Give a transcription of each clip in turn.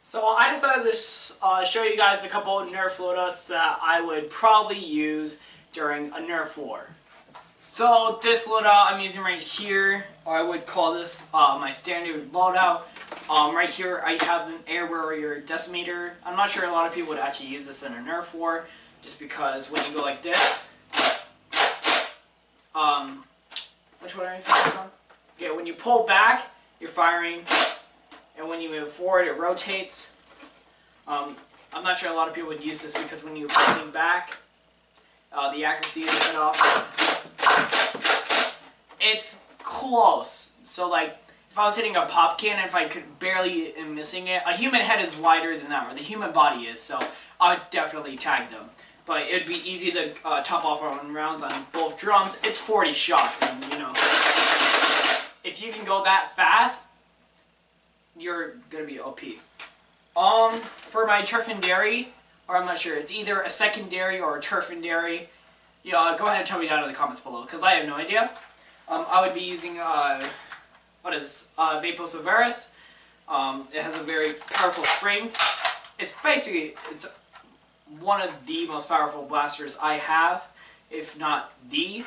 So I decided to show you guys a couple of NERF loadouts that I would probably use during a NERF war. So this loadout I'm using right here, or I would call this my standard loadout. Right here I have an air warrior decimator. I'm not sure a lot of people would actually use this in a NERF war, just because when you go like this, which one are you focused on? Okay, when you pull back, you're firing. And when you move forward, it rotates. I'm not sure a lot of people would use this because when you're pulling back, the accuracy is a bit off. It's close. So like, if I was hitting a pop can, if I could barely am missing it, a human head is wider than that, or the human body is, so I would definitely tag them. But it'd be easy to top off on rounds on both drums. It's 40 shots, and you know, if you can go that fast, you're gonna be OP. For my Turfendary, or I'm not sure, it's either a secondary or a Turfendary. Yeah, go ahead and tell me down in the comments below, because I have no idea. I would be using, what is this? Vapos Severus. It has a very powerful spring. It's basically, it's one of the most powerful blasters I have, if not the.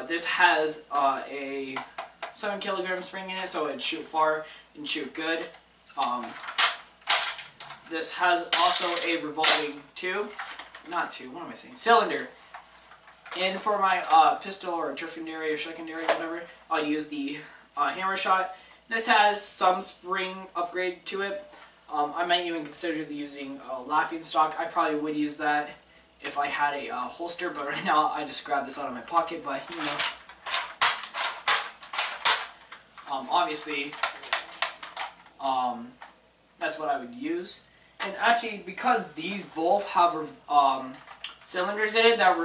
This has a 7 kilogram spring in it, so it'd shoot far and shoot good. This has also a revolving cylinder. And for my pistol or Turfendary or secondary, whatever, I'll use the hammer shot. This has some spring upgrade to it. I might even consider using a laughing stock. I probably would use that if I had a holster, but right now I just grabbed this out of my pocket, but you know. Obviously, that's what I would use. And actually, because these both have cylinders in it that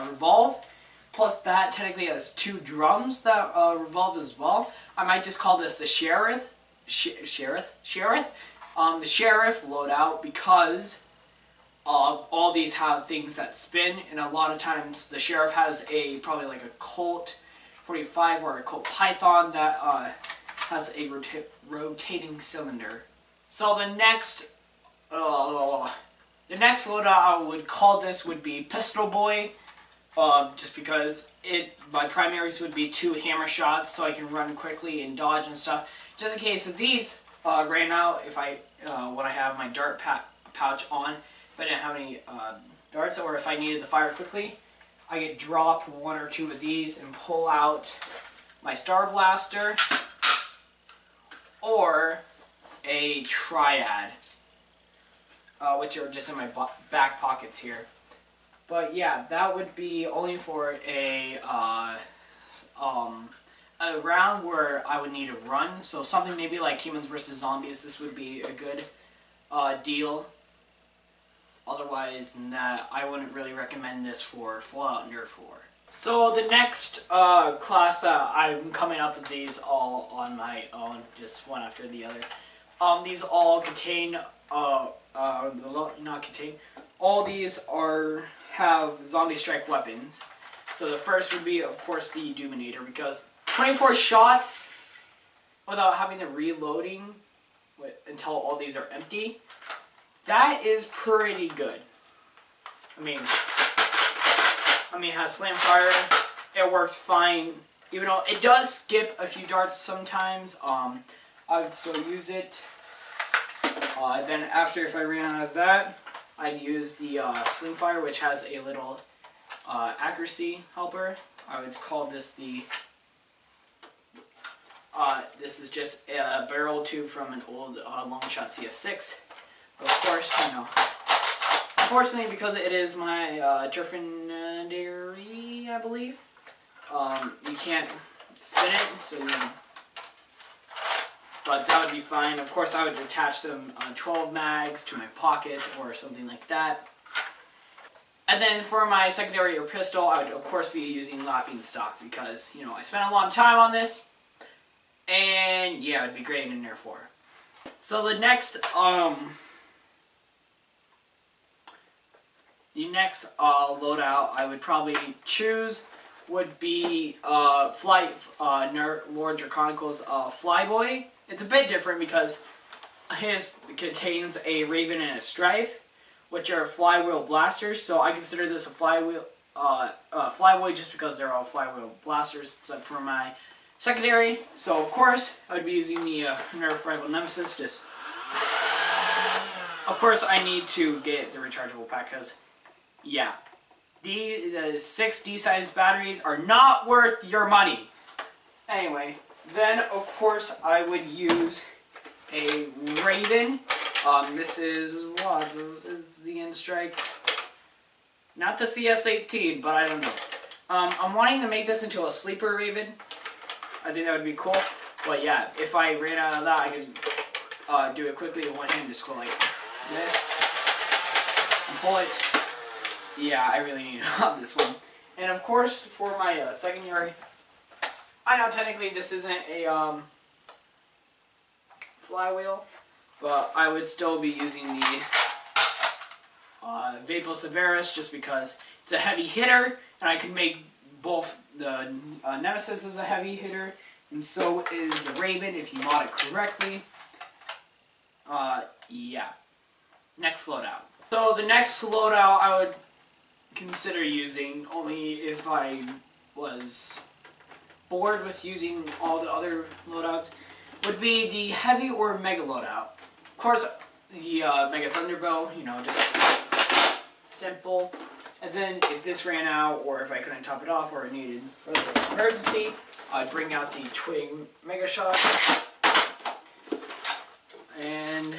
revolve, plus that technically has 2 drums that revolve as well, I might just call this the Sheriff loadout, because all these have things that spin, and a lot of times the Sheriff has probably like a Colt 45 or a Colt Python that has a rotating cylinder. So the next loadout I would call this would be Pistol Boy, just because my primaries would be 2 hammer shots, so I can run quickly and dodge and stuff. Just in case if these ran out, if when I have my dart pouch on, if I didn't have any darts, or if I needed to fire quickly, I could drop 1 or 2 of these and pull out my Star Blaster or a Triad, which are just in my back pockets here. But yeah, that would be only for a round where I would need to run. So something maybe like Humans vs. Zombies, this would be a good deal. Otherwise, nah, I wouldn't really recommend this for full-out NERF war. So the next class, I'm coming up with these all on my own, just one after the other. These all contain, all these have zombie strike weapons. So the first would be, of course, the Dominator, because 24 shots without having the reloading until all these are empty, that is pretty good. I mean, it has slam fire. It works fine, even though it does skip a few darts sometimes. I would still use it. Then after, if I ran out of that, I'd use the sling fire, which has a little accuracy helper. I would call this the. This is just a barrel tube from an old Longshot CS6. Of course, you know, unfortunately, because it is my Turfendary, I believe, you can't spin it, so but that would be fine. Of course, I would attach some 12 mags to my pocket or something like that. And then for my secondary or pistol, I would of course be using laughing stock, because, you know, I spent a lot of time on this, and yeah, it'd be great in NERF war. So the next loadout I would probably choose would be Lord Draconical's Flyboy. It's a bit different because his contains a Raven and a Strife, which are flywheel blasters. So I consider this a flyweight just because they're all flywheel blasters, except for my secondary. So of course I would be using the NERF Rival Nemesis. Just of course I need to get the rechargeable pack because yeah, the 6 D-sized batteries are not worth your money. Anyway, then of course I would use a Raven. This is what? This is the N-Strike. Not the CS-18, but I don't know. I'm wanting to make this into a sleeper Raven. I think that would be cool. But yeah, if I ran out of that, I could do it quickly with one hand. Just go like this. And pull it. Yeah, I really need this one. And of course, for my secondary, I know technically this isn't a flywheel, but I would still be using the Vapor Severus just because it's a heavy hitter, and I can make both the Nemesis as a heavy hitter, and so is the Raven if you mod it correctly. Yeah. Next loadout. So the next loadout I would consider using only if I was bored with using all the other loadouts would be the heavy or mega loadout. Of course, the Mega Thunderbow, you know, just simple. And then if this ran out, or if I couldn't top it off, or it needed further emergency, I'd bring out the Twin Mega Shot. And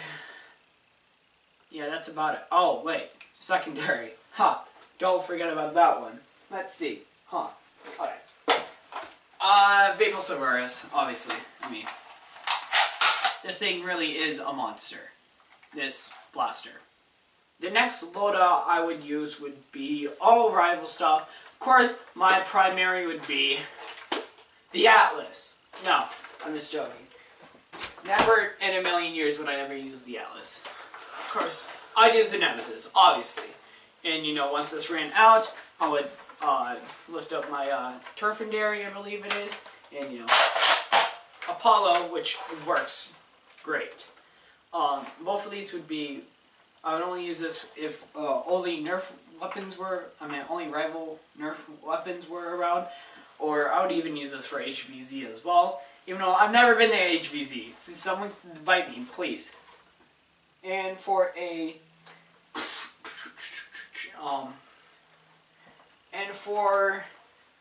yeah, that's about it. Oh wait, secondary. Ha! Don't forget about that one. Let's see. Huh. Alright. Vapor Severus, obviously. I mean, this thing really is a monster. This blaster. The next loadout I would use would be all rival stuff. Of course, my primary would be the Atlas. No, I'm just joking. Never in a million years would I ever use the Atlas. Of course, I'd use the Nemesis, obviously. And you know, once this ran out, I would lift up my Turfendary, I believe it is, and you know, Apollo, which works great. Both of these would be, I would only use this if only NERF weapons were, only rival NERF weapons were around, or I would even use this for HVZ as well, even though I've never been to HVZ. Someone invite me, please. And for a and for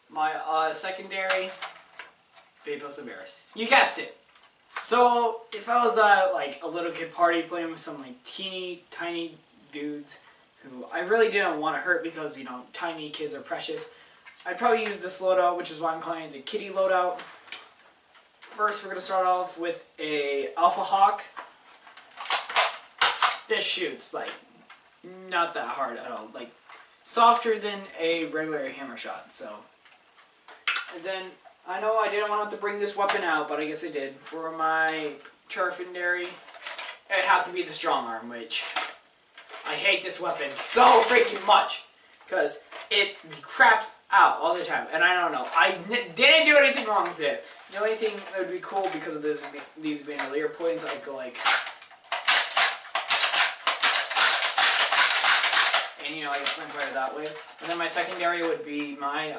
my secondary, Vapor Severus. You guessed it. So if I was at like a little kid party playing with some like teeny tiny dudes who I really didn't want to hurt because, you know, tiny kids are precious, I'd probably use this loadout, which is why I'm calling it the kitty loadout. First, we're going to start off with a Alpha Hawk. This shoots like not that hard at all, like softer than a regular hammer shot. So, and then I know I didn't want to bring this weapon out, but I guess I did. For my Turfendary, it had to be the Strong Arm, which I hate this weapon so freaking much because it craps out all the time, and I don't know. I didn't do anything wrong with it. The only thing that would be cool because of these bandolier points, I'd go like, and you know, I can swing fire that way. And then my secondary would be my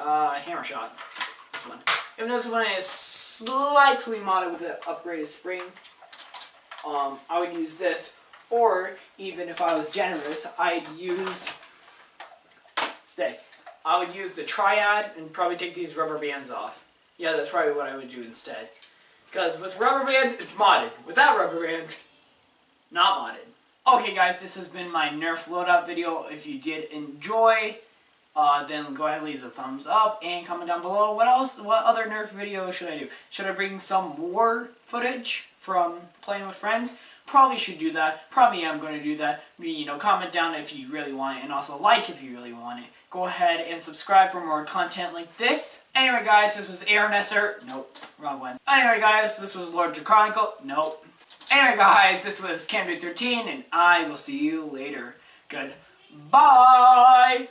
hammer shot. This one. Even though this one is slightly modded with an upgraded spring, I would use this. Or even if I was generous, I'd use I would use the Triad and probably take these rubber bands off. Yeah, that's probably what I would do instead. Because with rubber bands, it's modded. Without rubber bands, not modded. Okay guys, this has been my NERF loadout video. If you did enjoy, then go ahead and leave a thumbs up and comment down below what other NERF video should I do. Should I bring some more footage from playing with friends? Probably should do that. Probably am going to do that. You know, comment down if you really want it, and also like if you really want it. Go ahead and subscribe for more content like this. Anyway guys, this was Aaron Esser. Nope, wrong one. Anyway guys, this was Lord Chronicle. Nope. Anyway guys, this was Dude13, and I will see you later. Goodbye!